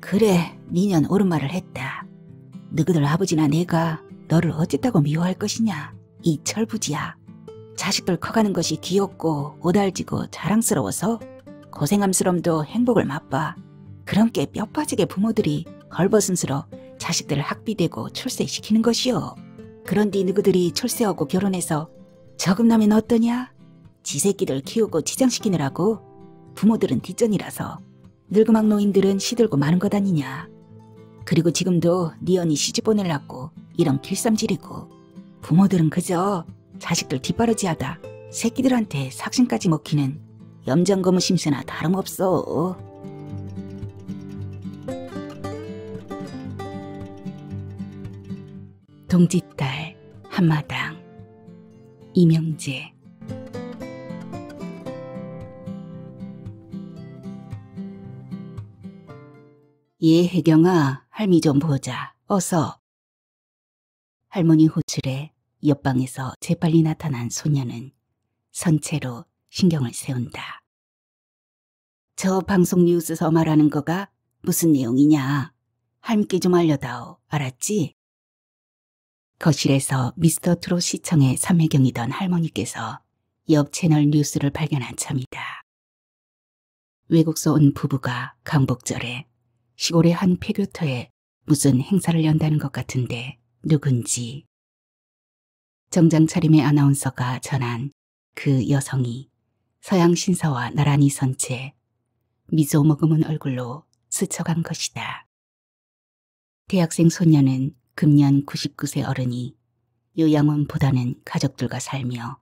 그래, 니년 옳은 말을 했다. 너희들 아버지나 내가 너를 어쨌다고 미워할 것이냐. 이 철부지야. 자식들 커가는 것이 귀엽고 오달지고 자랑스러워서 고생함스럼도 행복을 맛봐. 그런 게 뼈 빠지게 부모들이 헐벗은스러 자식들을 학비되고 출세시키는 것이요. 그런데 너희들이 출세하고 결혼해서 저금나면 어떠냐? 지 새끼들 키우고 치장시키느라고 부모들은 뒷전이라서 늙음학 노인들은 시들고 마는 것 아니냐. 그리고 지금도 네 언니 시집 보내려고 이런 길쌈질이고 부모들은 그저 자식들 뒷바라지하다 새끼들한테 삭신까지 먹히는 염장거무 심세나 다름없어. 동짓달 한마당 이명재. 예, 혜경아, 할미 좀 보자. 어서. 할머니 호출에 옆방에서 재빨리 나타난 소녀는 선체로 신경을 세운다. 저 방송 뉴스서 말하는 거가 무슨 내용이냐? 할미께 좀 알려다오. 알았지? 거실에서 미스터 트롯 시청의 삼혜경이던 할머니께서 옆 채널 뉴스를 발견한 참이다. 외국서 온 부부가 강복절에 시골의 한 폐교터에 무슨 행사를 연다는 것 같은데 누군지. 정장 차림의 아나운서가 전한 그 여성이 서양 신사와 나란히 선 채 미소 머금은 얼굴로 스쳐간 것이다. 대학생 소녀는 금년 99세 어른이 요양원보다는 가족들과 살며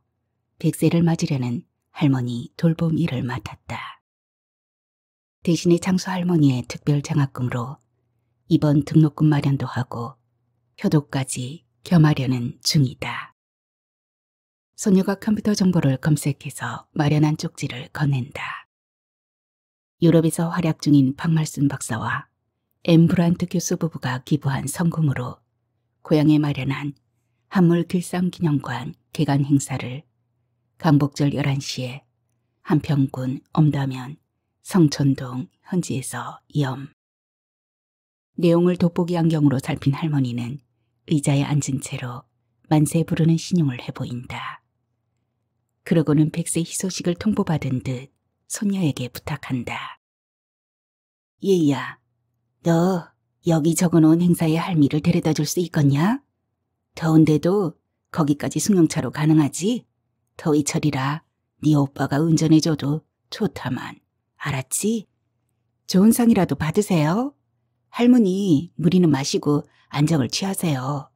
100세를 맞으려는 할머니 돌봄 일을 맡았다. 대신에 장수 할머니의 특별 장학금으로 이번 등록금 마련도 하고 효도까지 겸하려는 중이다. 소녀가 컴퓨터 정보를 검색해서 마련한 쪽지를 건넨다. 유럽에서 활약 중인 박말순 박사와 엠브란트 교수 부부가 기부한 성금으로 고향에 마련한 한물 길쌈기념관 개관 행사를 강복절 11시에 한평군 엄다면 성촌동 현지에서 염. 내용을 돋보기 안경으로 살핀 할머니는 의자에 앉은 채로 만세 부르는 신용을 해보인다. 그러고는 100세 희소식을 통보받은 듯 손녀에게 부탁한다. 얘야, 너 여기 적어놓은 행사에 할미를 데려다 줄 수 있겠냐? 더운데도 거기까지 승용차로 가능하지? 더위철이라 네 오빠가 운전해줘도 좋다만. 알았지? 좋은 상이라도 받으세요. 할머니 무리는 마시고 안정을 취하세요.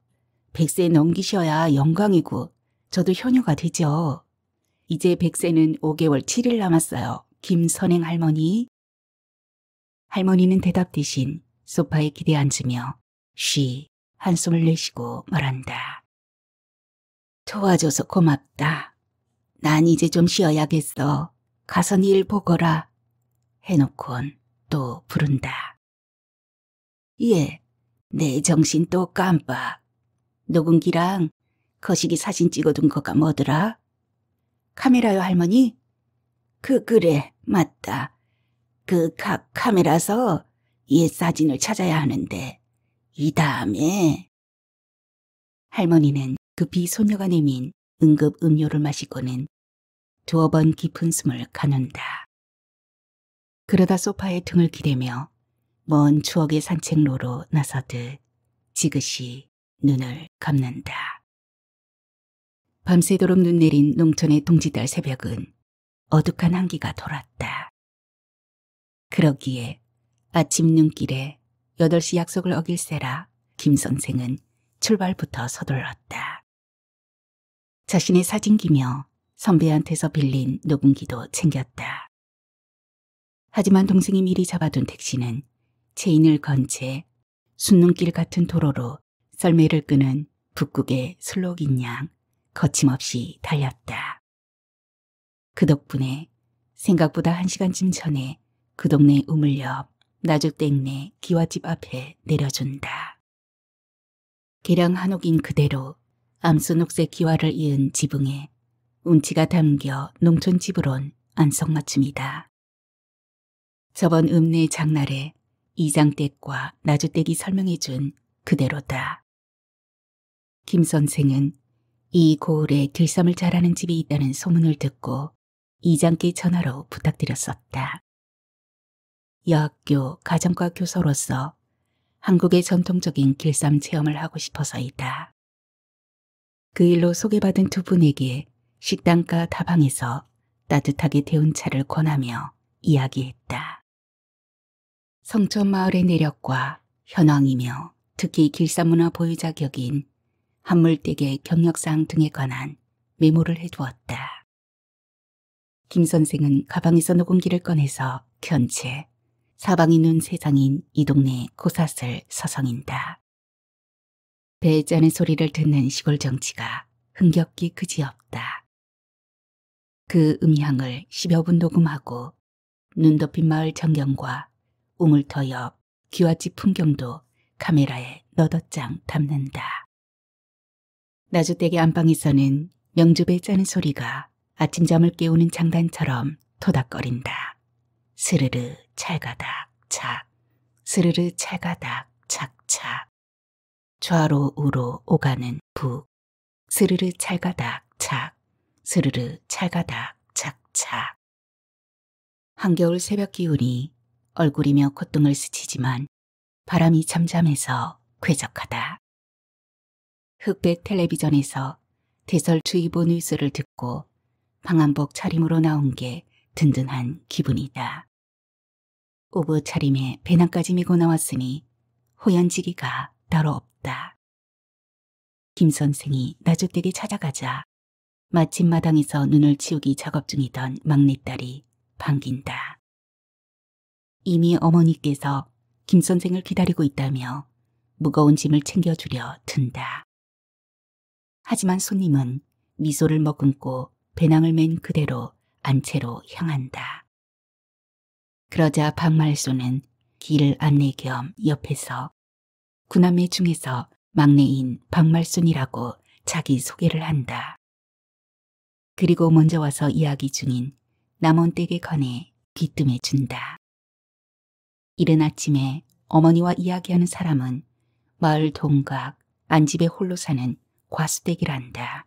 100세 넘기셔야 영광이고 저도 효녀가 되죠. 이제 100세는 5개월 7일 남았어요. 김선행 할머니. 할머니는 대답 대신 소파에 기대 앉으며 쉬 한숨을 내쉬고 말한다. 도와줘서 고맙다. 난 이제 좀 쉬어야겠어. 가서 네 일 보거라. 해놓곤 또 부른다. 예, 내 정신 또 깜빡. 녹음기랑 거시기 사진 찍어둔 거가 뭐더라? 카메라요, 할머니? 그래, 맞다. 그 카메라서 옛 사진을 찾아야 하는데 이 다음에. 할머니는 급히 소녀가 내민 응급 음료를 마시고는 두어 번 깊은 숨을 가눈다. 그러다 소파에 등을 기대며 먼 추억의 산책로로 나서듯 지그시 눈을 감는다. 밤새도록 눈 내린 농촌의 동지달 새벽은 어둑한 한기가 돌았다. 그러기에 아침 눈길에 8시 약속을 어길세라 김 선생은 출발부터 서둘렀다. 자신의 사진기며 선배한테서 빌린 녹음기도 챙겼다. 하지만 동생이 미리 잡아둔 택시는 체인을 건 채 순눈길 같은 도로로 썰매를 끄는 북극의 슬로긴 양 거침없이 달렸다. 그 덕분에 생각보다 1시간쯤 전에 그 동네 우물 옆 나주땡네 기와집 앞에 내려준다. 개량 한옥인 그대로 암수 녹색 기와를 이은 지붕에 운치가 담겨 농촌 집으론 안성맞춤이다. 저번 읍내 장날에 이장댁과 나주댁이 설명해준 그대로다. 김 선생은 이 고을에 길쌈을 잘하는 집이 있다는 소문을 듣고 이장께 전화로 부탁드렸었다. 여학교 가정과 교사로서 한국의 전통적인 길쌈 체험을 하고 싶어서이다. 그 일로 소개받은 두 분에게 식당가 다방에서 따뜻하게 데운 차를 권하며 이야기했다. 성촌 마을의 내력과 현황이며 특히 길쌈 문화 보유자 격인 한물댁의 경력사항 등에 관한 메모를 해두었다. 김 선생은 가방에서 녹음기를 꺼내서 켠 채 사방이 눈 세상인 이 동네 고삿을 서성인다. 배 짜는 소리를 듣는 시골 정치가 흥겹기 그지없다. 그 음향을 10여 분 녹음하고 눈 덮인 마을 전경과 우물터 옆 귀화집 풍경도 카메라에 너덧장 담는다. 나주댁의 안방에서는 명주배 짜는 소리가 아침잠을 깨우는 장단처럼 토닥거린다. 스르르 찰가닥 착, 스르르 찰가닥 착착. 좌로 우로 오가는 북, 스르르 찰가닥 착, 스르르 찰가닥 착착. 한겨울 새벽 기운이 얼굴이며 콧등을 스치지만 바람이 잠잠해서 쾌적하다. 흑백 텔레비전에서 대설주의보 뉴스를 듣고 방한복 차림으로 나온 게 든든한 기분이다. 오브 차림에 배낭까지 메고 나왔으니 호연지기가 따로 없다. 김 선생이 나주댁에 찾아가자 마침 마당에서 눈을 치우기 작업 중이던 막내딸이 반긴다. 이미 어머니께서 김 선생을 기다리고 있다며 무거운 짐을 챙겨주려 든다. 하지만 손님은 미소를 머금고 배낭을 맨 그대로 안채로 향한다. 그러자 박말소는 길 안내 겸 옆에서 구남매 중에서 막내인 박말순이라고 자기 소개를 한다. 그리고 먼저 와서 이야기 중인 남원댁에 관해 귀뜸해 준다. 이른 아침에 어머니와 이야기하는 사람은 마을 동각 안집에 홀로 사는 과수댁이란다.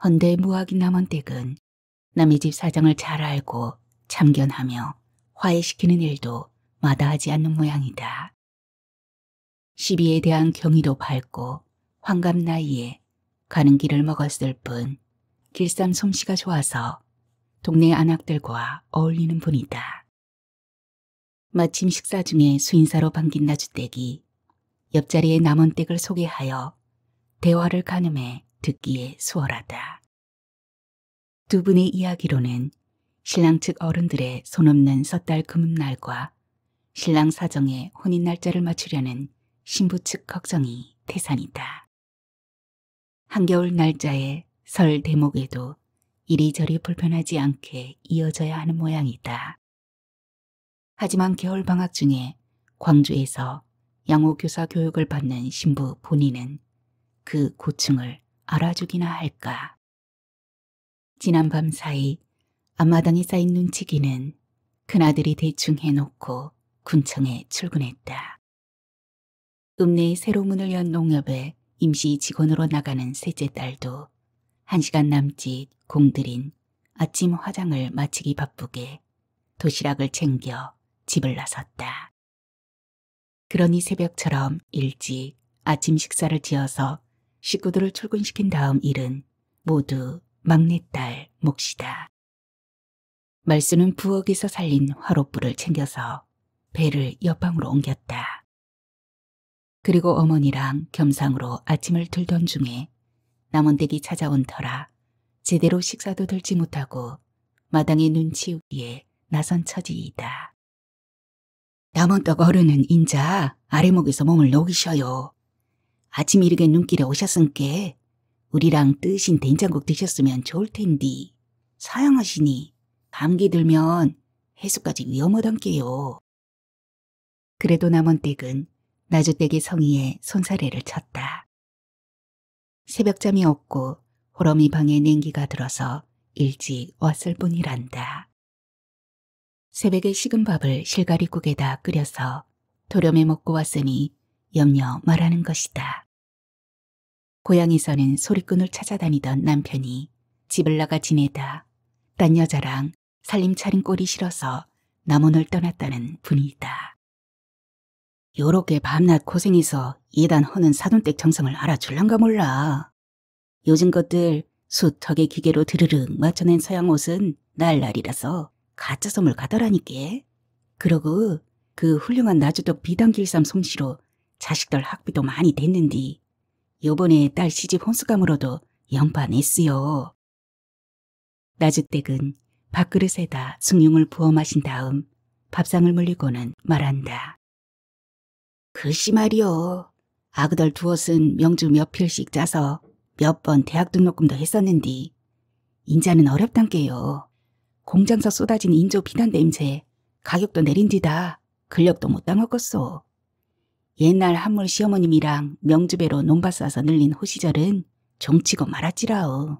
헌데 무학인 남원댁은 남의 집 사정을 잘 알고 참견하며 화해시키는 일도 마다하지 않는 모양이다. 시비에 대한 경의도 밝고 환갑 나이에 가는 길을 먹었을 뿐 길쌈 솜씨가 좋아서 동네 안악들과 어울리는 분이다. 마침 식사 중에 수인사로 반긴 나주댁이 옆자리에 남원댁을 소개하여 대화를 가늠해 듣기에 수월하다. 두 분의 이야기로는 신랑 측 어른들의 손없는 섣달 금음날과 신랑 사정의 혼인 날짜를 맞추려는 신부 측 걱정이 태산이다. 한겨울 날짜에 설 대목에도 이리저리 불편하지 않게 이어져야 하는 모양이다. 하지만 겨울방학 중에 광주에서 양호교사 교육을 받는 신부 본인은 그 고충을 알아주기나 할까. 지난밤 사이 앞마당에 쌓인 눈치기는 큰아들이 대충 해놓고 군청에 출근했다. 읍내에 새로 문을 연 농협에 임시 직원으로 나가는 셋째 딸도 1시간 남짓 공들인 아침 화장을 마치기 바쁘게 도시락을 챙겨 집을 나섰다. 그러니 새벽처럼 일찍 아침 식사를 지어서 식구들을 출근시킨 다음 일은 모두 막내딸 몫이다. 말수는 부엌에서 살린 화롯불을 챙겨서 배를 옆방으로 옮겼다. 그리고 어머니랑 겸상으로 아침을 들던 중에 남원댁이 찾아온 터라 제대로 식사도 들지 못하고 마당에 눈 치우기에 나선 처지이다. 남원떡 어른은 인자 아래목에서 몸을 녹이셔요. 아침 이르게 눈길에 오셨은께 우리랑 뜨신 된장국 드셨으면 좋을 텐디. 사양하시니 감기 들면 해수까지 위험하단께요. 그래도 남원댁은 나주댁의 성의에 손사래를 쳤다. 새벽잠이 없고 호러미 방에 냉기가 들어서 일찍 왔을 뿐이란다. 새벽에 식은 밥을 실가리국에다 끓여서 도렴에 먹고 왔으니 염려 말하는 것이다. 고향에서는 소리꾼을 찾아다니던 남편이 집을 나가 지내다 딴 여자랑 살림 차린 꼴이 싫어서 남원을 떠났다는 분이다. 요렇게 밤낮 고생해서 예단 허는 사돈댁 정성을 알아줄란가 몰라. 요즘 것들 숯 덕의 기계로 드르륵 맞춰낸 서양 옷은 날날이라서 가짜 선물 가더라니께. 그러고 그 훌륭한 나주덕 비단길쌈 솜씨로 자식들 학비도 많이 됐는디 요번에 딸 시집 혼수감으로도 영파 냈으요. 나주댁은 밥그릇에다 숭늉을 부어 마신 다음 밥상을 물리고는 말한다. 글씨 말이요. 아그들 두옷은 명주 몇 필씩 짜서 몇 번 대학 등록금도 했었는디 인자는 어렵단께요. 공장서 쏟아진 인조 비단 냄새 가격도 내린디다 근력도 못 당하겠소. 옛날 한물 시어머님이랑 명주배로 논밭 싸서 늘린 호시절은 종치고 말았지라오.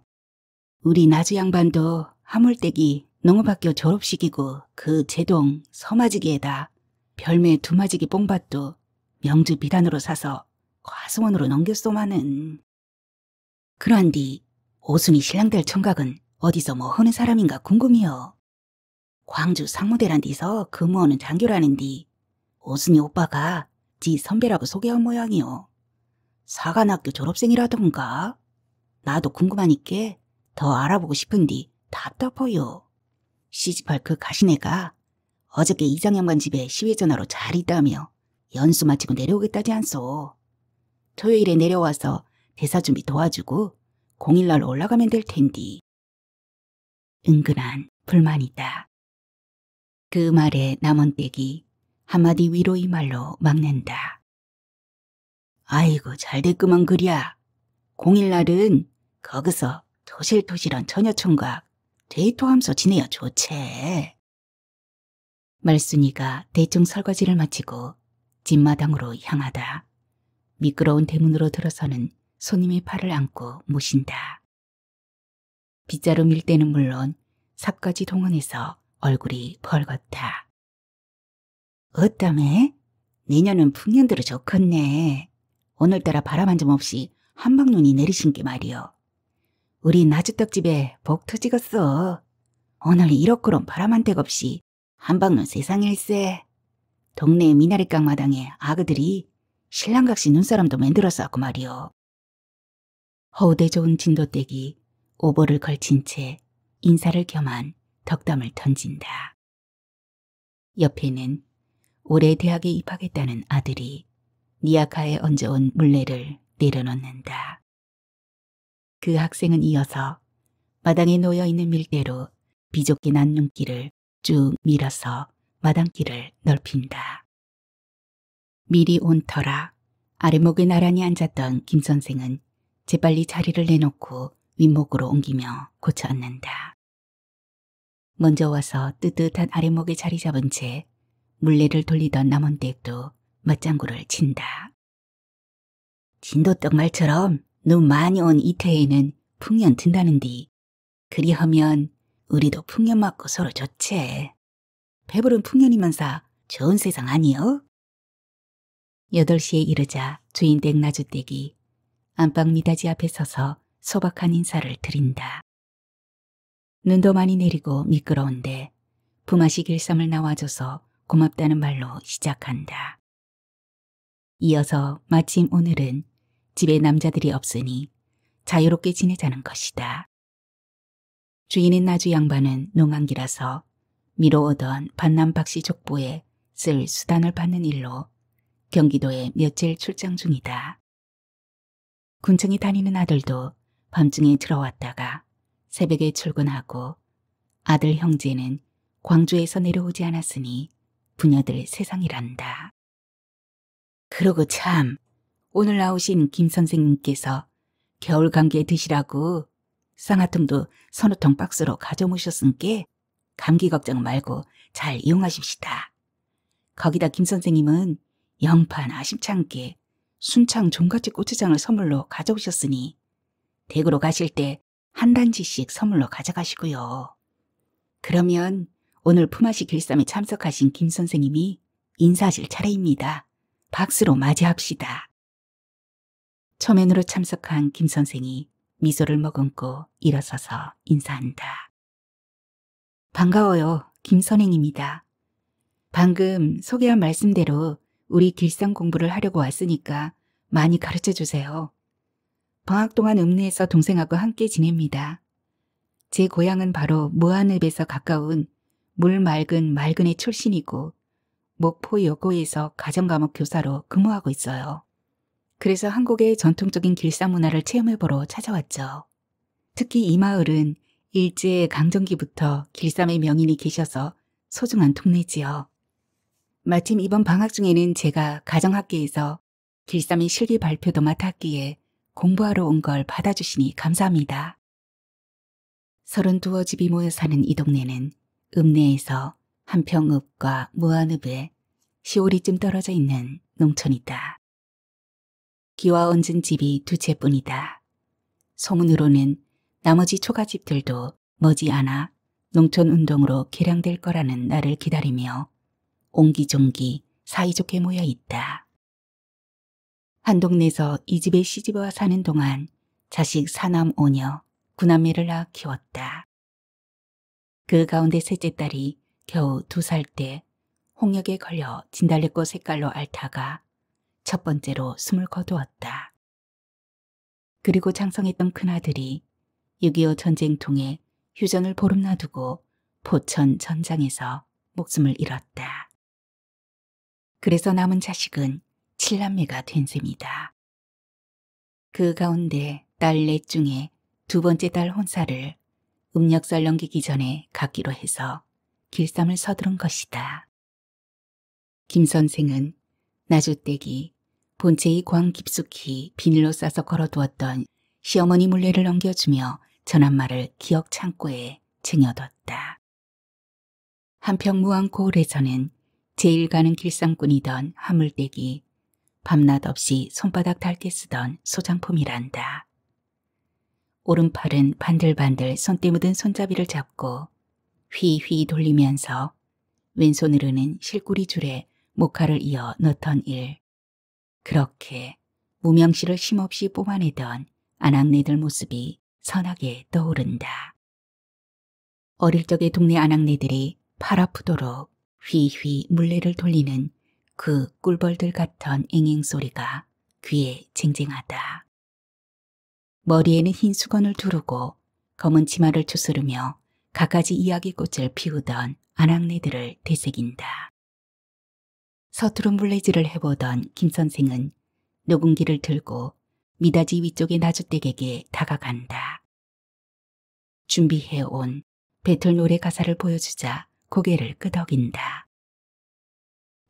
우리 나주 양반도 하물댁이 농업학교 졸업식이고 그 제동 서마지기에다 별매 두마지기 뽕밭도 명주 비단으로 사서 과수원으로 넘겼소마는. 그런디 오순이 신랑될 총각은 어디서 뭐 하는 사람인가 궁금이여. 광주 상무대란 데서 근무하는 장교라는디 오순이 오빠가 지 선배라고 소개한 모양이요. 사관학교 졸업생이라던가. 나도 궁금하니까 더 알아보고 싶은디 답답해요. 시집할 그 가시네가 어저께 이장 양반 집에 시외 전화로 잘 있다며 연수 마치고 내려오겠다지 않소. 토요일에 내려와서 대사 준비 도와주고 공일날 올라가면 될 텐디. 은근한 불만이다. 그 말에 남원댁이 한마디 위로의 말로 막는다. 아이고 잘됐구먼 그랴. 공일날은 거기서 토실토실한 처녀총각 데이트하면서 지내야 좋지. 말순이가 대충 설거지를 마치고 집마당으로 향하다. 미끄러운 대문으로 들어서는 손님의 팔을 안고 모신다. 빗자루 밀 때는 물론 삽까지 동원해서 얼굴이 벌겋다. 어따매? 내년은 풍년들어 좋겠네. 오늘따라 바람 한 점 없이 한방눈이 내리신 게 말이여. 우리 나주떡집에 복 터지겠어. 오늘 이렇게론 바람 한 댁 없이 한방눈 세상일세. 동네 미나리깡 마당에 아그들이 신랑각시 눈사람도 만들어서 하고 말이여. 허우대 좋은 진도댁이 오보를 걸친 채 인사를 겸한 덕담을 던진다. 옆에는 올해 대학에 입학했다는 아들이 니아카에 얹어온 물레를 내려놓는다. 그 학생은 이어서 마당에 놓여있는 밀대로 비좁게 난 눈길을 쭉 밀어서 마당길을 넓힌다. 미리 온 터라 아래목에 나란히 앉았던 김 선생은 재빨리 자리를 내놓고 윗목으로 옮기며 고쳐 앉는다. 먼저 와서 뜨뜻한 아래목에 자리 잡은 채 물레를 돌리던 남원댁도 맞장구를 친다. 진도떡 말처럼 눈 많이 온 이태에는 풍년 든다는디. 그리하면 우리도 풍년 맞고 서로 좋지. 배부른 풍년이면서 좋은 세상 아니여? 8시에 이르자 주인댁 나주댁이 안방 미닫이 앞에 서서 소박한 인사를 드린다. 눈도 많이 내리고 미끄러운데 부마시 길쌈을 나와줘서 고맙다는 말로 시작한다. 이어서 마침 오늘은 집에 남자들이 없으니 자유롭게 지내자는 것이다. 주인인 나주 양반은 농한기라서 미로 오던 반남박씨 족보에 쓸 수단을 받는 일로 경기도에 며칠 출장 중이다. 군청에 다니는 아들도 밤중에 들어왔다가 새벽에 출근하고 아들 형제는 광주에서 내려오지 않았으니 부녀들 세상이란다. 그러고 참 오늘 나오신 김 선생님께서 겨울 감기에 드시라고 쌍화통도 서너 통 박스로 가져오셨으니께 감기 걱정 말고 잘 이용하십시다. 거기다 김 선생님은 영판 아심찮게 순창 종갓집 고추장을 선물로 가져오셨으니 댁으로 가실 때 한 단지씩 선물로 가져가시고요. 그러면 오늘 품앗이 길쌈에 참석하신 김 선생님이 인사하실 차례입니다. 박수로 맞이합시다. 초면으로 참석한 김 선생이 미소를 머금고 일어서서 인사한다. 반가워요. 김 선생입니다. 방금 소개한 말씀대로 우리 길쌈 공부를 하려고 왔으니까 많이 가르쳐 주세요. 방학 동안 읍내에서 동생하고 함께 지냅니다. 제 고향은 바로 무안읍에서 가까운 물 맑은 맑은의 출신이고 목포 여고에서 가정과목 교사로 근무하고 있어요. 그래서 한국의 전통적인 길쌈 문화를 체험해보러 찾아왔죠. 특히 이 마을은 일제 강점기부터 길쌈의 명인이 계셔서 소중한 동네지요. 마침 이번 방학 중에는 제가 가정학계에서 길쌈의 실기 발표도 맡았기에 공부하러 온 걸 받아주시니 감사합니다. 32집이 모여 사는 이 동네는 읍내에서 한평읍과 무안읍에 시오리쯤 떨어져 있는 농촌이다. 기와 얹은 집이 두 채뿐이다. 소문으로는 나머지 초가집들도 머지않아 농촌운동으로 개량될 거라는 날을 기다리며 옹기종기 사이좋게 모여 있다. 한 동네에서 이 집에 시집와 사는 동안 자식 4남 5녀 9남매를 낳아 키웠다. 그 가운데 셋째 딸이 겨우 2살 때 홍역에 걸려 진달래꽃 색깔로 앓다가 첫 번째로 숨을 거두었다. 그리고 장성했던 큰아들이 6.25 전쟁통에 휴전을 보름 놔두고 포천 전장에서 목숨을 잃었다. 그래서 남은 자식은 7남매가 된 셈이다. 그 가운데 딸 넷 중에 두 번째 딸 혼사를 음력설 넘기기 전에 갖기로 해서 길쌈을 서두른 것이다. 김 선생은 나주댁이 본체의 광 깊숙이 비닐로 싸서 걸어두었던 시어머니 물레를 넘겨주며 전한 말을 기억 창고에 쟁여뒀다. 한평 무안 고을에서는 제일 가는 길쌈꾼이던 하물댁이 밤낮 없이 손바닥 닳게 쓰던 소장품이란다. 오른팔은 반들반들 손때 묻은 손잡이를 잡고 휘휘 돌리면서 왼손으로는 실구리 줄에 목칼을 이어 넣던 일. 그렇게 무명시를 쉼없이 뽑아내던 아낙네들 모습이 선하게 떠오른다. 어릴 적에 동네 아낙네들이 팔 아프도록 휘휘 물레를 돌리는 그 꿀벌들 같던 앵앵 소리가 귀에 쟁쟁하다. 머리에는 흰 수건을 두르고 검은 치마를 추스르며 갖가지 이야기꽃을 피우던 아낙네들을 되새긴다. 서투른 물레질을 해보던 김 선생은 녹음기를 들고 미닫이 위쪽의 나주댁에게 다가간다. 준비해온 배틀 노래 가사를 보여주자 고개를 끄덕인다.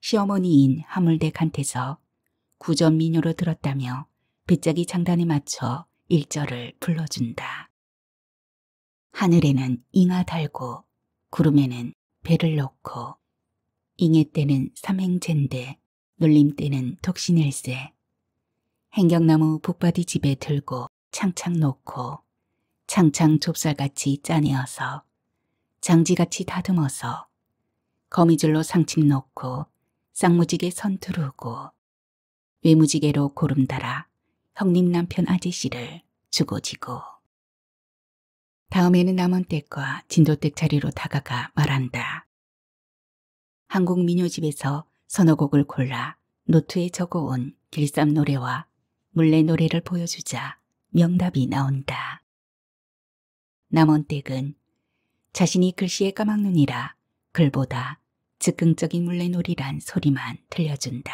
시어머니인 하물댁한테서 구전 민요로 들었다며 배짜기 장단에 맞춰 1절을 불러준다. 하늘에는 잉아 달고 구름에는 배를 놓고 잉해 때는 삼행젠데 놀림 때는 독신일세 행경나무 북바디 집에 들고 창창 놓고 창창 좁쌀같이 짜내어서 장지같이 다듬어서 거미줄로 상침 놓고 쌍무지개 선 두르고 외무지개로 고름 달아 형님 남편 아저씨를 주고지고 다음에는 남원댁과 진도댁 자리로 다가가 말한다. 한국 민요집에서 서너 곡을 골라 노트에 적어온 길쌈 노래와 물레 노래를 보여주자 명답이 나온다. 남원댁은 자신이 글씨에 까막눈이라 글보다 즉흥적인 물레놀이란 소리만 들려준다.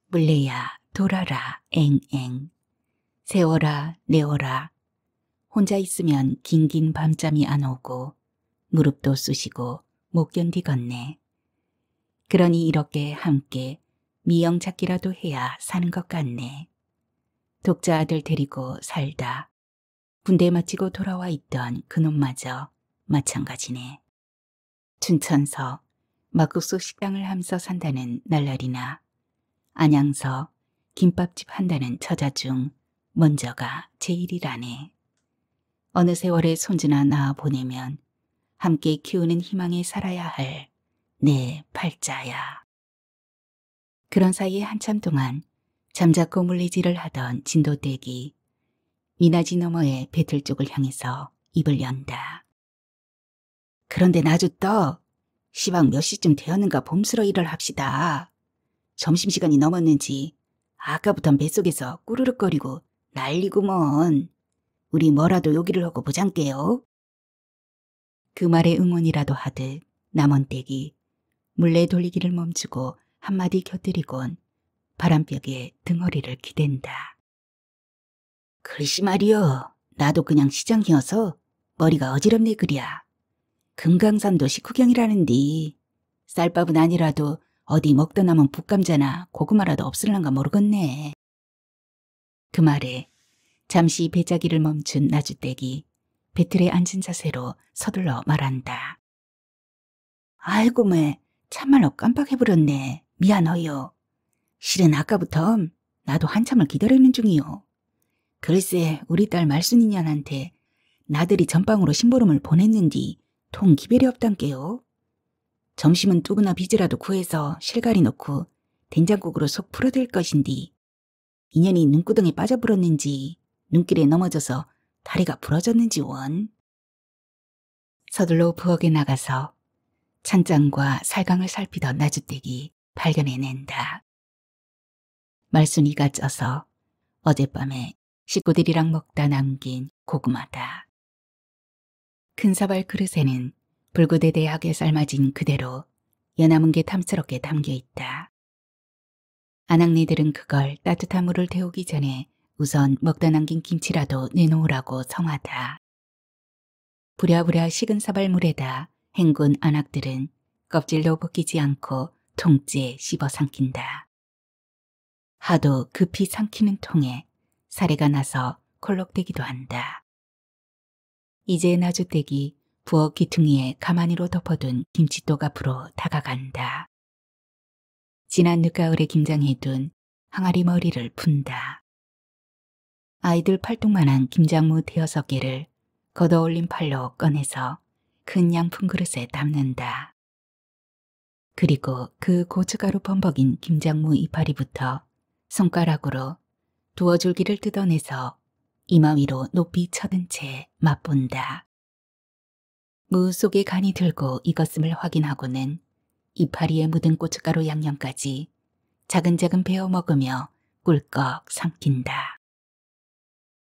물레야 돌아라 앵앵 세워라 내워라 혼자 있으면 긴긴 밤잠이 안 오고 무릎도 쑤시고 못 견디겠네. 그러니 이렇게 함께 미영 찾기라도 해야 사는 것 같네. 독자 아들 데리고 살다 군대 마치고 돌아와 있던 그놈마저 마찬가지네. 춘천서 막국수 식당을 하면서 산다는 날라리나 안양서 김밥집 한다는 처자 중 먼저가 제일이라네. 어느 세월에 손주나 낳아 보내면 함께 키우는 희망에 살아야 할 내 팔자야. 그런 사이에 한참 동안 잠자코 물리질을 하던 진돗개기 미나지 너머의 배틀 쪽을 향해서 입을 연다. 그런데 나주떡, 시방 몇 시쯤 되었는가 봄스러 일을 합시다. 점심시간이 넘었는지 아까부턴 뱃속에서 꾸르륵거리고 난리구먼. 우리 뭐라도 요기를 하고 보장게요. 그 말에 응원이라도 하듯 남원댁이 물레 돌리기를 멈추고 한마디 곁들이곤 바람벽에 등허리를 기댄다. 글씨 말이여, 나도 그냥 시장이어서 머리가 어지럽네 그랴. 금강산도 식후경이라는디 쌀밥은 아니라도 어디 먹다 남은 북감자나 고구마라도 없을란가 모르겠네. 그 말에 잠시 배짜기를 멈춘 나주댁이 배틀에 앉은 자세로 서둘러 말한다. 아이고 매, 참말로 깜빡해버렸네. 미안해요. 실은 아까부터 나도 한참을 기다리는 중이요. 글쎄 우리 딸 말순이년한테 나들이 전방으로 심부름을 보냈는디 통 기별이 없단께요. 점심은 두부나 비지라도 구해서 실가리 넣고 된장국으로 속 풀어댈 것인디 인연이 눈구덩에 빠져버렸는지 눈길에 넘어져서 다리가 부러졌는지 원. 서둘러 부엌에 나가서 찬장과 살강을 살피던 나주댁이 발견해낸다. 말순이가 쪄서 어젯밤에 식구들이랑 먹다 남긴 고구마다. 큰 사발 그릇에는 불구대대하게 삶아진 그대로 연남은 게 탐스럽게 담겨있다. 아낙네들은 그걸 따뜻한 물을 데우기 전에 우선 먹다 남긴 김치라도 내놓으라고 성하다. 부랴부랴 식은 사발물에다 헹군 아낙들은 껍질도 벗기지 않고 통째 씹어 삼킨다. 하도 급히 삼키는 통에 사례가 나서 콜록대기도 한다. 이제 나주댁이 부엌 귀퉁이에 가마니로 덮어둔 김치독 앞으로 다가간다. 지난 늦가을에 김장해둔 항아리 머리를 푼다. 아이들 팔뚝만한 김장무 5개를 걷어올린 팔로 꺼내서 큰 양푼 그릇에 담는다. 그리고 그 고춧가루 범벅인 김장무 이파리부터 손가락으로 두어 줄기를 뜯어내서 이마 위로 높이 쳐든 채 맛본다. 무 속에 간이 들고 익었음을 확인하고는 이파리에 묻은 고춧가루 양념까지 자근자근 베어 먹으며 꿀꺽 삼킨다.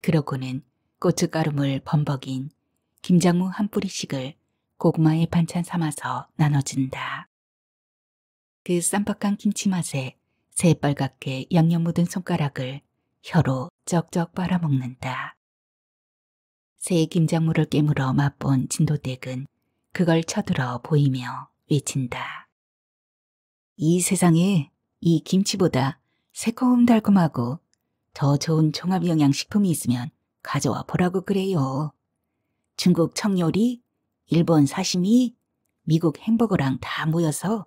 그러고는 고춧가루물 범벅인 김장무 한 뿌리씩을 고구마에 반찬 삼아서 나눠준다. 그 쌈박한 김치 맛에 새빨갛게 양념 묻은 손가락을 혀로 쩍쩍 빨아먹는다. 새 김장물을 깨물어 맛본 진도댁은 그걸 쳐들어 보이며 외친다. 이 세상에 이 김치보다 새콤달콤하고 더 좋은 종합영양식품이 있으면 가져와 보라고 그래요. 중국 청요리, 일본 사시미, 미국 햄버거랑 다 모여서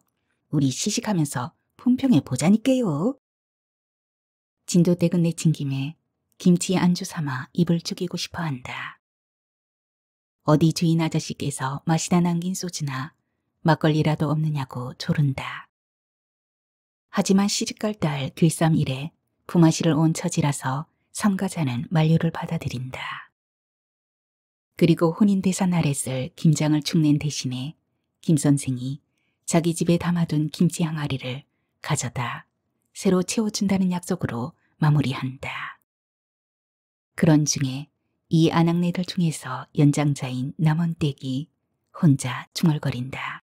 우리 시식하면서 품평해 보자니까요. 진도댁은 내친 김에 김치 안주 삼아 입을 죽이고 싶어한다. 어디 주인 아저씨께서 마시다 남긴 소주나 막걸리라도 없느냐고 조른다. 하지만 시집갈 딸 길쌈 일에 부마시를 온 처지라서 삼가자는 만류를 받아들인다. 그리고 혼인대사 날에 쓸 김장을 축낸 대신에 김 선생이 자기 집에 담아둔 김치 항아리를 가져다 새로 채워준다는 약속으로 마무리한다. 그런 중에 이 아낙네들 중에서 연장자인 남원댁이 혼자 중얼거린다.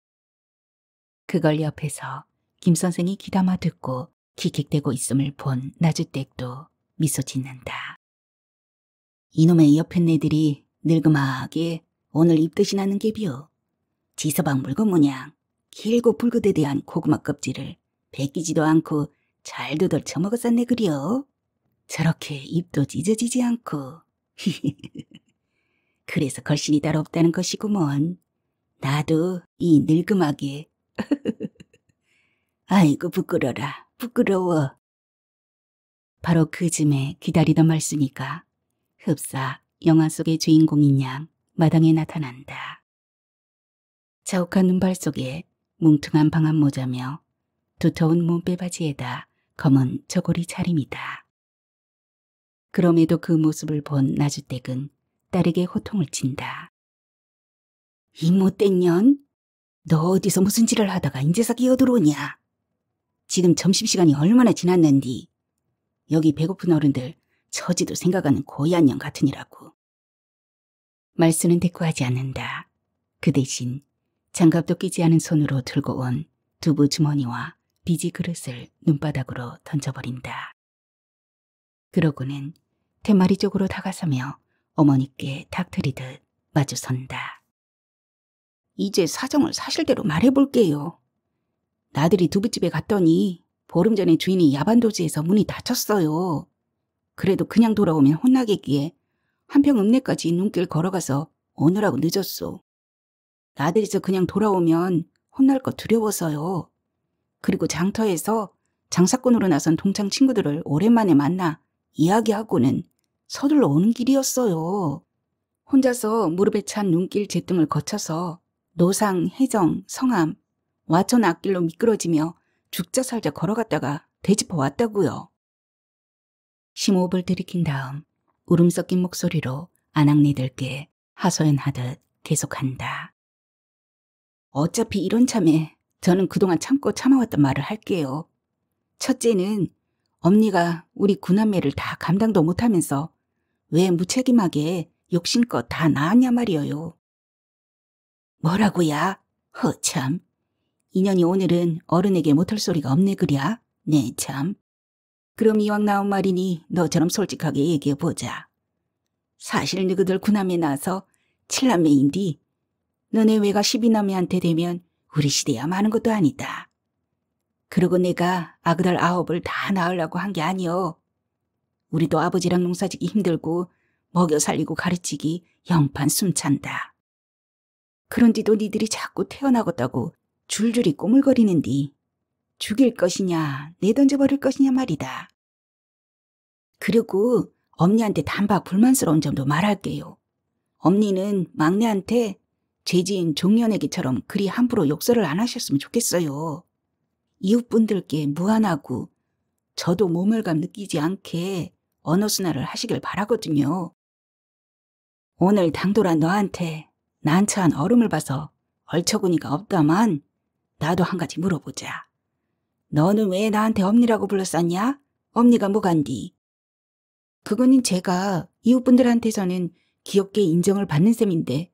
그걸 옆에서 김 선생이 귀담아 듣고 킥킥대고 있음을 본 나주댁도 미소 짓는다. 이놈의 옆에 네들이 늙음하게 오늘 입듯이 나는 게비요. 지서방 물건 모양 길고 불그대대한 고구마 껍질을 베끼지도 않고 잘도들 처먹었었네 그려. 저렇게 입도 찢어지지 않고. 그래서 걸신이 따로 없다는 것이구먼. 나도 이 늙음하게. 아이고 부끄러라 부끄러워. 바로 그 즈음에 기다리던 말순이가 흡사 영화 속의 주인공인 양 마당에 나타난다. 자욱한 눈발 속에 뭉퉁한 방한 모자며 두터운 몸빼바지에다 검은 저고리 차림이다. 그럼에도 그 모습을 본 나주댁은 딸에게 호통을 친다. 이 못된 년? 너 어디서 무슨 짓을 하다가 인제서 기어들어오냐? 지금 점심시간이 얼마나 지났는디? 여기 배고픈 어른들 처지도 생각하는 고얀 년 같으니라고. 말수는 대꾸하지 않는다. 그 대신 장갑도 끼지 않은 손으로 들고 온 두부 주머니와 비지 그릇을 눈바닥으로 던져버린다. 그러고는 대마리 쪽으로 다가서며 어머니께 닥터리듯 마주선다. 이제 사정을 사실대로 말해볼게요. 나들이 두부집에 갔더니 보름 전에 주인이 야반도주에서 문이 닫혔어요. 그래도 그냥 돌아오면 혼나겠기에 한평 읍내까지 눈길 걸어가서 오느라고 늦었소. 나들이서 그냥 돌아오면 혼날 거 두려워서요. 그리고 장터에서 장사꾼으로 나선 동창 친구들을 오랜만에 만나 이야기하고는 서둘러 오는 길이었어요. 혼자서 무릎에 찬 눈길 제등을 거쳐서 노상, 해정, 성암, 와천 앞길로 미끄러지며 죽자 살자 걸어갔다가 되짚어 왔다고요. 심호흡을 들이킨 다음 울음 섞인 목소리로 아낙네들께 하소연하듯 계속한다. 어차피 이런 참에 저는 그동안 참고 참아왔단 말을 할게요. 첫째는 엄니가 우리 구남매를 다 감당도 못하면서 왜 무책임하게 욕심껏 다 낳았냐 말이에요. 뭐라고야? 허참. 인연이 오늘은 어른에게 못할 소리가 없네 그랴? 네 참. 그럼 이왕 나온 말이니 너처럼 솔직하게 얘기해보자. 사실 너희들 구남매 낳아서 7남매인디 너네 외가 12남매한테 되면 우리 시대야 많은 것도 아니다. 그러고 내가 아그들 9을 다 낳으려고 한 게 아니여. 우리도 아버지랑 농사짓기 힘들고 먹여 살리고 가르치기 영판 숨찬다. 그런데도 니들이 자꾸 태어나겠다고 줄줄이 꼬물거리는디 죽일 것이냐 내던져버릴 것이냐 말이다. 그리고 엄니한테 단박 불만스러운 점도 말할게요. 엄니는 막내한테 죄지은 종려내기처럼 그리 함부로 욕설을 안 하셨으면 좋겠어요. 이웃분들께 무안하고 저도 모멸감 느끼지 않게 언어순환을 하시길 바라거든요. 오늘 당돌한 너한테 난처한 얼음을 봐서 얼처구니가 없다만 나도 한 가지 물어보자. 너는 왜 나한테 엄니라고 불렀었냐? 엄니가 뭐간디? 그거는 제가 이웃분들한테서는 귀엽게 인정을 받는 셈인데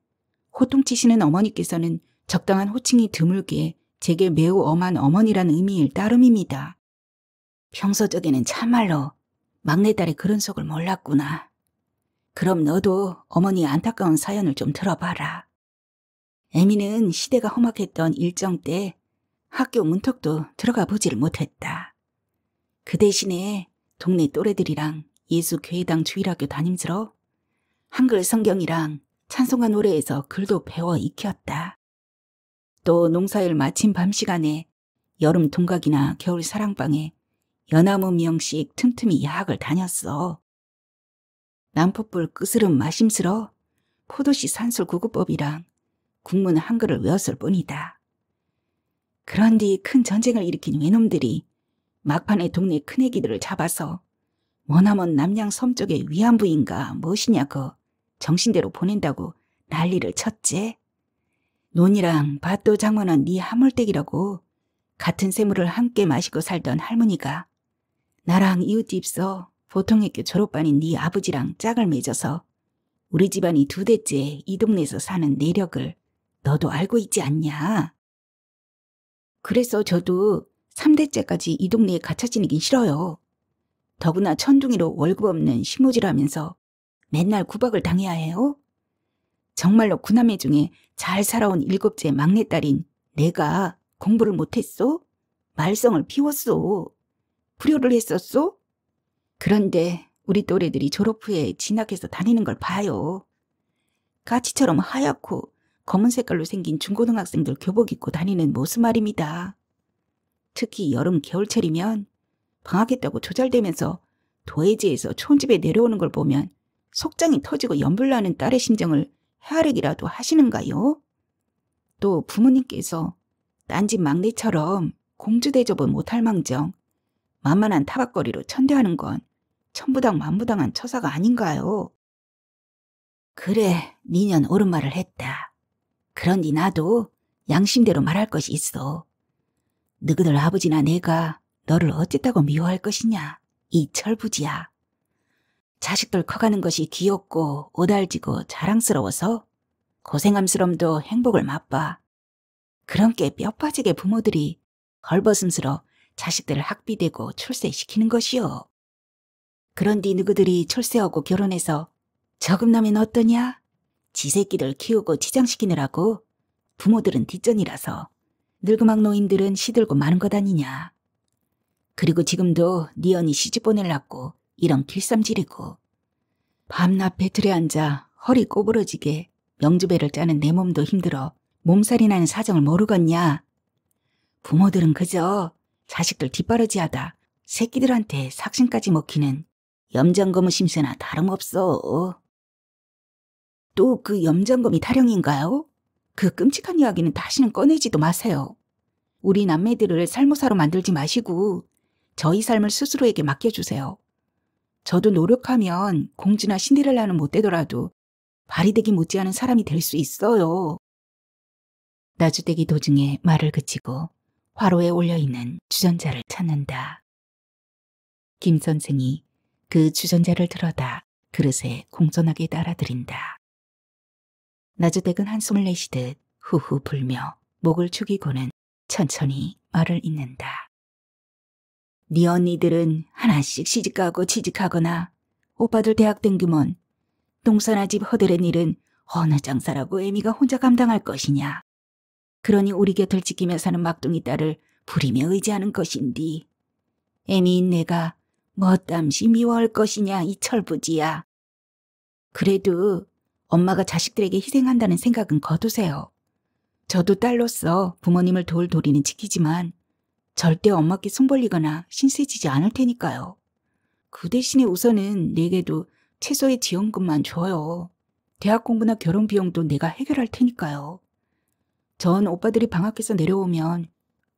호통치시는 어머니께서는 적당한 호칭이 드물게 제게 매우 엄한 어머니라는 의미일 따름입니다. 평소적에는 참말로 막내딸의 그런 속을 몰랐구나. 그럼 너도 어머니의 안타까운 사연을 좀 들어봐라. 애미는 시대가 험악했던 일정 때 학교 문턱도 들어가 보지를 못했다. 그 대신에 동네 또래들이랑 예수교회당 주일학교 다님스러 한글 성경이랑 찬송가 노래에서 글도 배워 익혔다. 또 농사일 마침 밤 시간에 여름 동각이나 겨울 사랑방에 연화문 명식 틈틈이 야학을 다녔어. 남포불 끄스름 마심스러 포도씨 산술 구구법이랑 국문 한글을 외웠을 뿐이다. 그런뒤 큰 전쟁을 일으킨 외놈들이 막판에 동네 큰애기들을 잡아서 머나먼 남양 섬 쪽의 위안부인가 무엇이냐고 정신대로 보낸다고 난리를 쳤지. 논이랑 밭도 장만한 네 하물댁이라고 같은 샘물을 함께 마시고 살던 할머니가 나랑 이웃집서 보통학교 졸업반인 네 아버지랑 짝을 맺어서 우리 집안이 2대째 이 동네에서 사는 내력을 너도 알고 있지 않냐? 그래서 저도 3대째까지 이 동네에 갇혀 지내긴 싫어요. 더구나 천둥이로 월급 없는 시모지라면서 맨날 구박을 당해야 해요? 정말로 구남매 중에 잘 살아온 7째 막내딸인 내가 공부를 못했소? 말썽을 피웠소? 불효를 했었소? 그런데 우리 또래들이 졸업 후에 진학해서 다니는 걸 봐요. 까치처럼 하얗고 검은 색깔로 생긴 중고등학생들 교복 입고 다니는 모습 말입니다. 특히 여름 겨울철이면 방학했다고 조잘대면서 도해지에서 촌집에 내려오는 걸 보면 속장이 터지고 연불나는 딸의 심정을 헤아리기라도 하시는가요? 또 부모님께서 딴 집 막내처럼 공주 대접은 못할 망정 만만한 타박거리로 천대하는 건 천부당 만부당한 처사가 아닌가요? 그래, 니년 옳은 말을 했다. 그런디 나도 양심대로 말할 것이 있어. 너희들 아버지나 내가 너를 어쨌다고 미워할 것이냐, 이 철부지야. 자식들 커가는 것이 귀엽고 오달지고 자랑스러워서 고생함스럼도 행복을 맛봐. 그런 게 뼈 빠지게 부모들이 헐벗음스러 자식들을 학비되고 출세시키는 것이요. 그런디 너희들이 출세하고 결혼해서 저금나면 어떠냐? 지 새끼들 키우고 치장시키느라고 부모들은 뒷전이라서 늙으막 노인들은 시들고 마는 것 아니냐. 그리고 지금도 네 언니 시집 보내려고 이런 길쌈질이고 밤낮 배틀에 앉아 허리 꼬부러지게 명주배를 짜는 내 몸도 힘들어 몸살이 나는 사정을 모르겠냐. 부모들은 그저 자식들 뒷바라지하다 새끼들한테 삭신까지 먹히는 염장검의 심세나 다름없어. 또 그 염장검이 타령인가요? 그 끔찍한 이야기는 다시는 꺼내지도 마세요. 우리 남매들을 살모사로 만들지 마시고 저희 삶을 스스로에게 맡겨주세요. 저도 노력하면 공주나 신데렐라는 못 되더라도 발이되기 못지않은 사람이 될 수 있어요. 나주대기 도중에 말을 그치고 화로에 올려있는 주전자를 찾는다. 김 선생이 그 주전자를 들어다 그릇에 공손하게 따라들인다. 나주댁은 한숨을 내쉬듯 후후 불며 목을 축이고는 천천히 말을 잇는다. 네 언니들은 하나씩 시집가고 취직하거나 오빠들 대학 댕기면 동사나 집 허들의 일은 어느 장사라고 애미가 혼자 감당할 것이냐. 그러니 우리 곁을 지키며 사는 막둥이 딸을 부리며 의지하는 것인디 애미인 내가 뭣담시 미워할 것이냐 이 철부지야. 그래도 엄마가 자식들에게 희생한다는 생각은 거두세요. 저도 딸로서 부모님을 도울 도리는 지키지만 절대 엄마께 손 벌리거나 신세지지 않을 테니까요. 그 대신에 우선은 내게도 최소의 지원금만 줘요. 대학 공부나 결혼 비용도 내가 해결할 테니까요. 전 오빠들이 방학해서 내려오면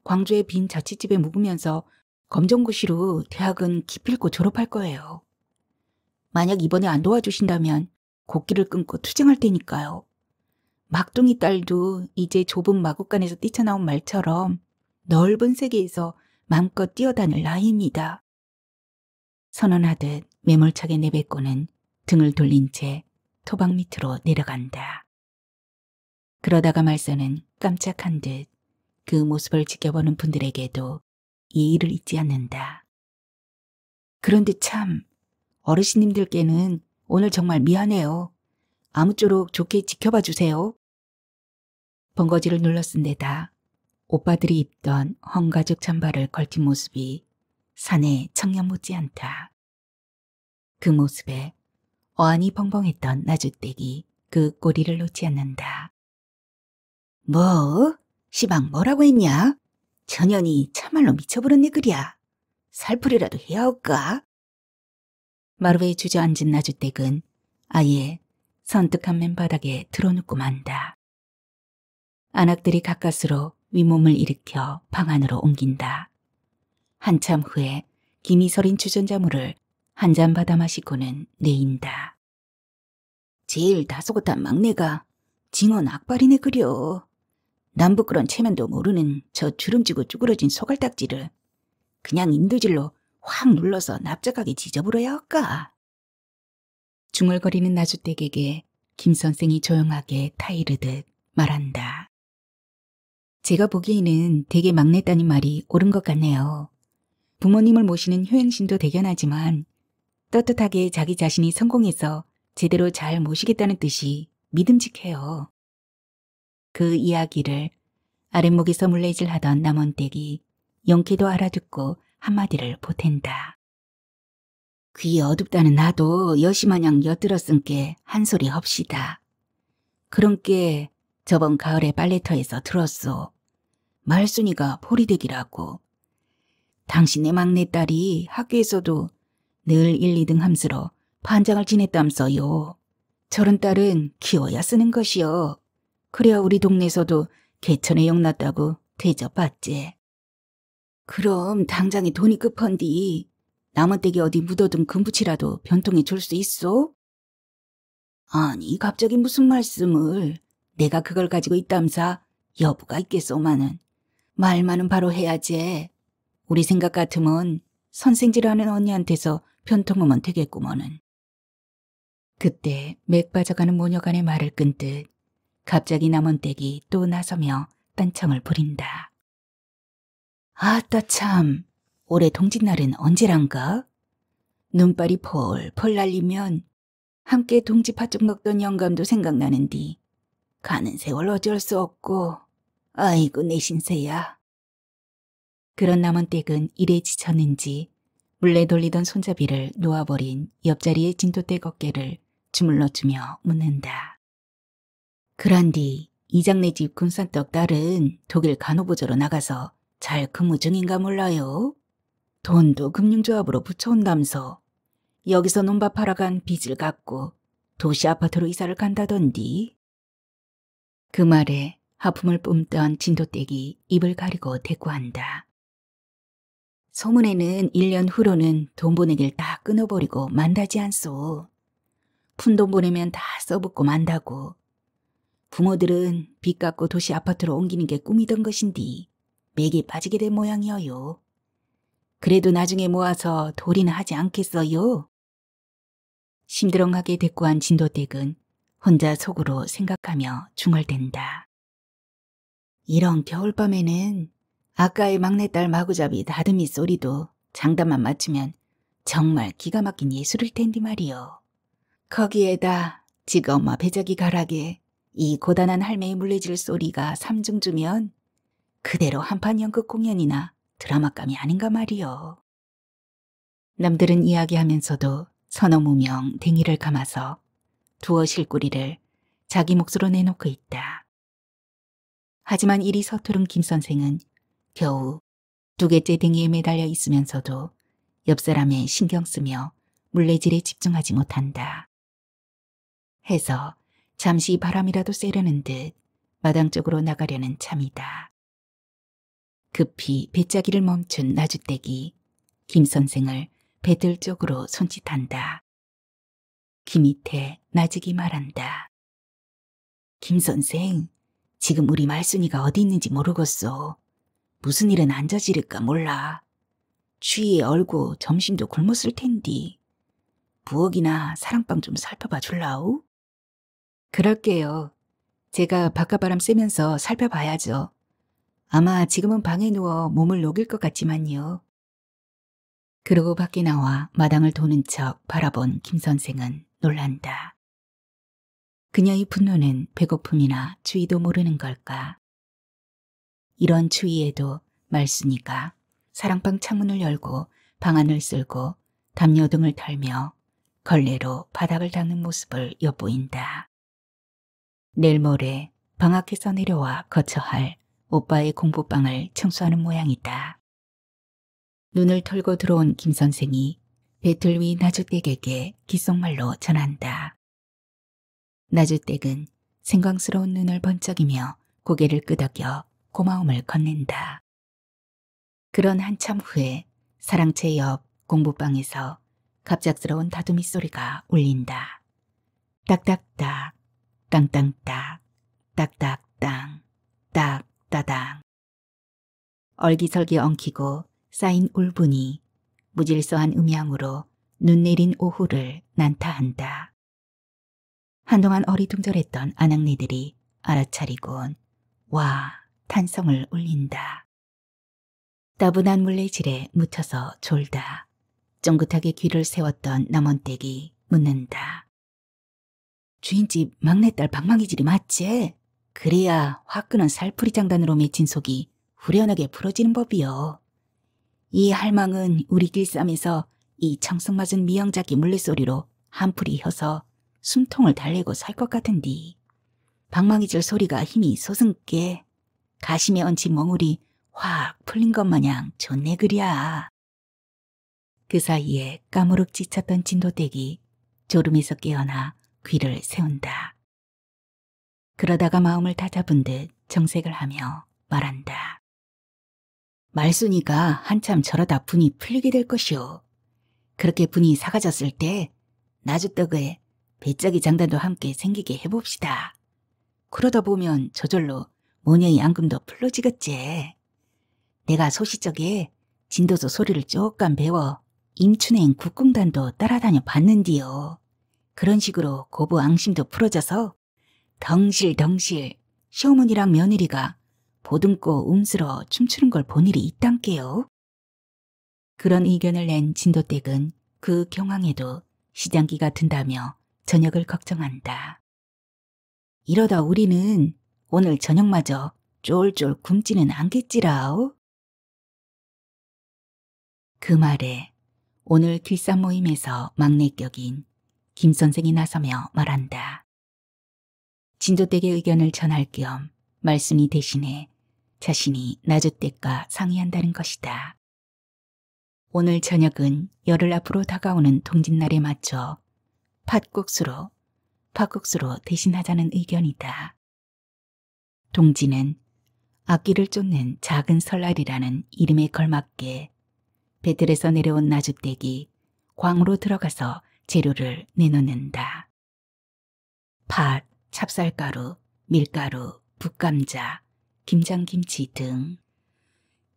광주의 빈 자취집에 묵으면서 검정고시로 대학은 기필코 졸업할 거예요. 만약 이번에 안 도와주신다면 곡기를 끊고 투쟁할 테니까요. 막둥이 딸도 이제 좁은 마국간에서 뛰쳐나온 말처럼 넓은 세계에서 마음껏 뛰어다닐 나이입니다. 선언하듯 매몰차게 내뱉고는 등을 돌린 채 토방 밑으로 내려간다. 그러다가 말서는 깜짝한 듯 그 모습을 지켜보는 분들에게도 예의를 잊지 않는다. 그런데 참 어르신님들께는 오늘 정말 미안해요. 아무쪼록 좋게 지켜봐 주세요. 번거지를 눌러 쓴 데다 오빠들이 입던 헝가죽 잠바를 걸친 모습이 사내 청년 못지않다. 그 모습에 어안이 벙벙했던 나주댁이 그 꼬리를 놓지 않는다. 뭐? 시방 뭐라고 했냐? 전현이 참말로 미쳐버렸네 그랴. 살풀이라도 해야 할까? 마루에 주저앉은 나주댁은 아예 선뜩한 맨바닥에 드러눕고 만다. 안악들이 가까스로 윗몸을 일으켜 방 안으로 옮긴다. 한참 후에 김이 서린 주전자물을 한 잔 받아 마시고는 내인다. 제일 다소곳한 막내가 징언 악발이네 그려. 남부끄런 체면도 모르는 저 주름지고 쭈그러진 소갈딱지를 그냥 인두질로 확 눌러서 납작하게 지져버려야 할까? 중얼거리는 나주댁에게 김 선생이 조용하게 타이르듯 말한다. 제가 보기에는 되게 막내딸님 말이 옳은 것 같네요. 부모님을 모시는 효행심도 대견하지만 떳떳하게 자기 자신이 성공해서 제대로 잘 모시겠다는 뜻이 믿음직해요. 그 이야기를 아랫목에서 물레질하던 남원댁이 용케도 알아듣고 한마디를 보탠다. 귀 어둡다는 나도 여시마냥 엿들었은께 한 소리 합시다. 그런께 저번 가을에 빨래터에서 들었소. 말순이가 보리대기라고. 당신의 막내딸이 학교에서도 늘 1, 2등 함수로 반장을 지냈담서요. 저런 딸은 키워야 쓰는 것이요. 그래야 우리 동네에서도 개천에 용났다고 대접받지. 그럼 당장에 돈이 급한디 남원댁에 어디 묻어둔 금붙이라도 변통해 줄 수 있어? 아니 갑자기 무슨 말씀을. 내가 그걸 가지고 있담사 여부가 있겠소마는. 말만은 바로 해야지. 우리 생각 같으면 선생질하는 언니한테서 변통하면 되겠구먼은. 그때 맥 빠져가는 모녀간의 말을 끈 듯 갑자기 남원댁이 또 나서며 딴청을 부린다. 아따 참, 올해 동짓날은 언제란가? 눈발이 펄펄 날리면 함께 동지팥죽 먹던 영감도 생각나는디 가는 세월 어쩔 수 없고 아이고 내 신세야. 그런 남원댁은 일에 지쳤는지 물레 돌리던 손잡이를 놓아버린 옆자리의 진돗댁 어깨를 주물러주며 묻는다. 그란디 이장네 집 군산떡 딸은 독일 간호보조로 나가서 잘 근무 중인가 몰라요? 돈도 금융조합으로 붙여온다면서 여기서 논밭 팔아간 빚을 갚고 도시 아파트로 이사를 간다던디. 그 말에 하품을 뿜던 진돗댁이 입을 가리고 대꾸한다. 소문에는 1년 후로는 돈 보내길 다 끊어버리고 만다지 않소. 푼돈 보내면 다 써붓고 만다고. 부모들은 빚 갚고 도시 아파트로 옮기는 게 꿈이던 것인디 맥이 빠지게 된 모양이어요. 그래도 나중에 모아서 도리는 하지 않겠어요? 심드렁하게 대꾸한 진돗댁은 혼자 속으로 생각하며 중얼댄다. 이런 겨울밤에는 아까의 막내딸 마구잡이 다듬이 소리도 장단만 맞추면 정말 기가 막힌 예술일 텐데 말이요. 거기에다 지가 엄마 배저기 가락에 이 고단한 할매의 물레질 소리가 삼중주면 그대로 한판 연극 공연이나 드라마감이 아닌가 말이요. 남들은 이야기하면서도 선어무명 댕이를 감아서 두어 실구리를 자기 몫으로 내놓고 있다. 하지만 이리 서투른 김 선생은 겨우 2개째 댕이에 매달려 있으면서도 옆 사람에 신경 쓰며 물레질에 집중하지 못한다. 해서 잠시 바람이라도 쐬려는 듯 마당 쪽으로 나가려는 참이다. 급히 배짜기를 멈춘 나주댁이 김 선생을 배들 쪽으로 손짓한다. 귀 밑에 나직이 말한다. 김 선생, 지금 우리 말순이가 어디 있는지 모르겠어. 무슨 일은 안 저지를까 몰라. 추위에 얼고 점심도 굶었을 텐디. 부엌이나 사랑방 좀 살펴봐 줄라우? 그럴게요. 제가 바깥바람 쐬면서 살펴봐야죠. 아마 지금은 방에 누워 몸을 녹일 것 같지만요. 그러고 밖에 나와 마당을 도는 척 바라본 김 선생은 놀란다. 그녀의 분노는 배고픔이나 추위도 모르는 걸까. 이런 추위에도 말순이가 사랑방 창문을 열고 방안을 쓸고 담요등을 털며 걸레로 바닥을 닦는 모습을 엿보인다. 내일 모레 방학해서 내려와 거처할 오빠의 공부방을 청소하는 모양이다. 눈을 털고 들어온 김 선생이 배틀 위 나주댁에게 귓속말로 전한다. 나주댁은 생광스러운 눈을 번쩍이며 고개를 끄덕여 고마움을 건넨다. 그런 한참 후에 사랑채 옆 공부방에서 갑작스러운 다툼이 소리가 울린다. 딱딱딱, 땅땅딱, 딱딱땅, 딱따당. 얼기설기 엉키고 쌓인 울분이 무질서한 음향으로 눈 내린 오후를 난타한다. 한동안 어리둥절했던 아낙네들이 알아차리곤 와 탄성을 울린다. 따분한 물레질에 묻혀서 졸다 쫑긋하게 귀를 세웠던 남원댁이 묻는다. 주인집 막내딸 방망이질이 맞지? 그래야 화끈한 살풀이 장단으로 맺힌 속이 후련하게 풀어지는 법이요. 이 할망은 우리 길쌈에서 이 청승맞은 미영잡기 물레소리로 한풀이 혀서 숨통을 달래고 살 것 같은디. 방망이질 소리가 힘이 솟은께 가심에 얹힌 멍울이 확 풀린 것 마냥 좋네 그랴. 그 사이에 까무룩 지쳤던 진도댁이 졸음에서 깨어나 귀를 세운다. 그러다가 마음을 다잡은 듯 정색을 하며 말한다. 말순이가 한참 저러다 분이 풀리게 될 것이오. 그렇게 분이 사가졌을 때 나주떡에 배짜기 장단도 함께 생기게 해봅시다. 그러다 보면 저절로 모녀의 앙금도 풀러지겠지. 내가 소시적에 진도서 소리를 조금 배워 임춘행 국궁단도 따라다녀 봤는디요. 그런 식으로 고부 앙심도 풀어져서 덩실덩실 시어머니랑 며느리가 보듬고 움스러 춤추는 걸 본 일이 있단께요. 그런 의견을 낸 진도댁은 그 경황에도 시장기가 든다며 저녁을 걱정한다. 이러다 우리는 오늘 저녁마저 쫄쫄 굶지는 않겠지라오. 그 말에 오늘 길쌈 모임에서 막내격인 김 선생이 나서며 말한다. 진도댁의 의견을 전할 겸 말순이 대신에 자신이 나주댁과 상의한다는 것이다. 오늘 저녁은 열흘 앞으로 다가오는 동짓날에 맞춰 팥국수로 대신하자는 의견이다. 동지는 악기를 쫓는 작은 설날이라는 이름에 걸맞게 배틀에서 내려온 나주댁이 광으로 들어가서 재료를 내놓는다. 팥, 찹쌀가루, 밀가루, 북감자, 김장김치 등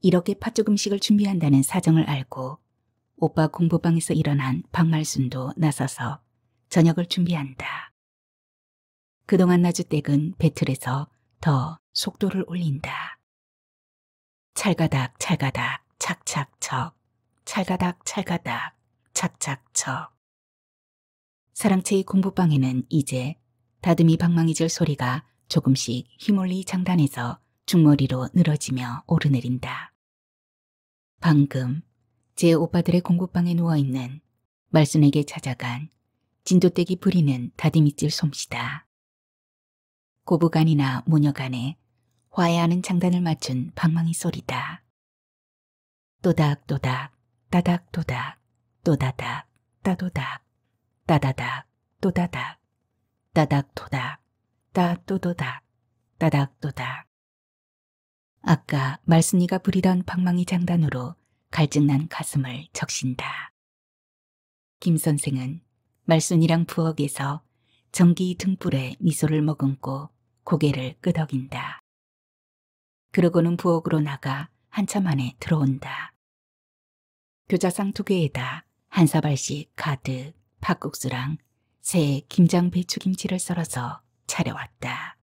이렇게 팥죽 음식을 준비한다는 사정을 알고 오빠 공부방에서 일어난 박말순도 나서서 저녁을 준비한다. 그동안 나주댁은 배틀에서 더 속도를 올린다. 찰가닥 찰가닥 착착척 찰가닥 찰가닥 착착척. 사랑채의 공부방에는 이제 다듬이 방망이질 소리가 조금씩 휘몰리 장단에서 중머리로 늘어지며 오르내린다. 방금 제 오빠들의 공부방에 누워있는 말순에게 찾아간 진도댁이 부리는 다듬이질 솜씨다. 고부간이나 모녀간에 화해하는 장단을 맞춘 방망이 소리다. 또닥또닥 따닥또닥 또다닥 따도닥 따다닥 또다닥 따닥도닥 따또도닥 따닥도닥. 아까 말순이가 부리던 방망이 장단으로 갈증난 가슴을 적신다. 김 선생은 말순이랑 부엌에서 전기 등불에 미소를 머금고 고개를 끄덕인다. 그러고는 부엌으로 나가 한참 안에 들어온다. 교자상 2개에다 한 사발씩 가득 팥국수랑 새 김장 배추김치를 썰어서 차려왔다.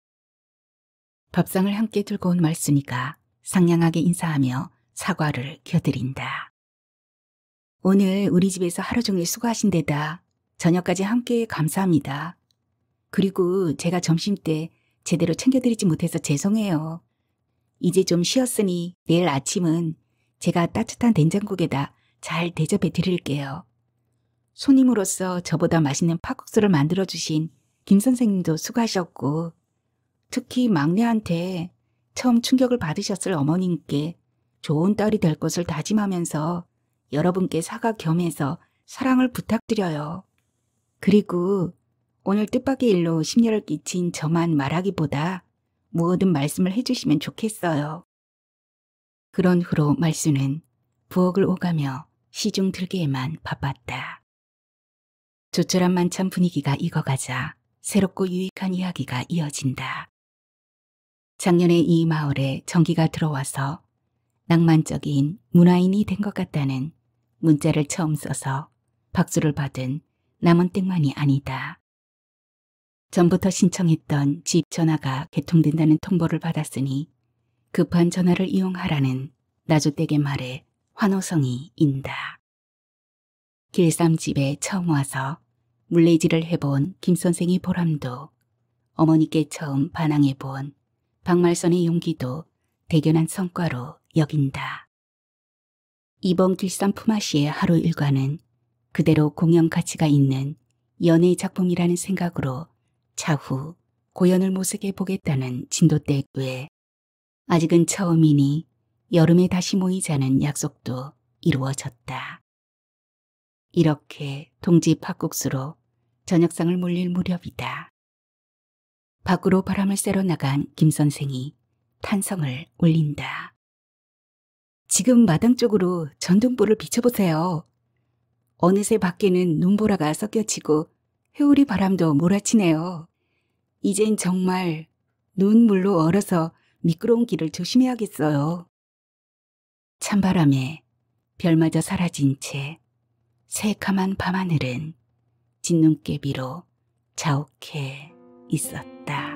밥상을 함께 들고 온 말순이가 상냥하게 인사하며 사과를 겨드린다. 오늘 우리 집에서 하루 종일 수고하신 데다 저녁까지 함께 감사합니다. 그리고 제가 점심때 제대로 챙겨드리지 못해서 죄송해요. 이제 좀 쉬었으니 내일 아침은 제가 따뜻한 된장국에다 잘 대접해 드릴게요. 손님으로서 저보다 맛있는 팥국수를 만들어주신 김 선생님도 수고하셨고, 특히 막내한테 처음 충격을 받으셨을 어머님께 좋은 딸이 될 것을 다짐하면서 여러분께 사과 겸해서 사랑을 부탁드려요. 그리고 오늘 뜻밖의 일로 심려를 끼친 저만 말하기보다 뭐든 말씀을 해주시면 좋겠어요. 그런 후로 말순은 부엌을 오가며 시중 들기에만 바빴다. 조촐한 만찬 분위기가 익어가자 새롭고 유익한 이야기가 이어진다. 작년에 이 마을에 전기가 들어와서 낭만적인 문화인이 된 것 같다는 문자를 처음 써서 박수를 받은 남원댁만이 아니다. 전부터 신청했던 집 전화가 개통된다는 통보를 받았으니 급한 전화를 이용하라는 나주댁의 말에 환호성이 인다. 길쌈집에 처음 와서 물레질을 해본 김 선생의 보람도 어머니께 처음 반항해본 박말선의 용기도 대견한 성과로 여긴다. 이번 길쌈 품앗이의 하루 일과는 그대로 공연 가치가 있는 연예 작품이라는 생각으로 차후 고연을 모색해 보겠다는 진도댁 외에 아직은 처음이니 여름에 다시 모이자는 약속도 이루어졌다. 이렇게 동지 팥국수로 저녁상을 물릴 무렵이다. 밖으로 바람을 쐬러 나간 김 선생이 탄성을 올린다. 지금 마당 쪽으로 전등불을 비춰보세요. 어느새 밖에는 눈보라가 섞여치고 회오리 바람도 몰아치네요. 이젠 정말 눈물로 얼어서 미끄러운 길을 조심해야겠어요. 찬바람에 별마저 사라진 채 새카만 밤하늘은 진눈깨비로 자욱해 있었다.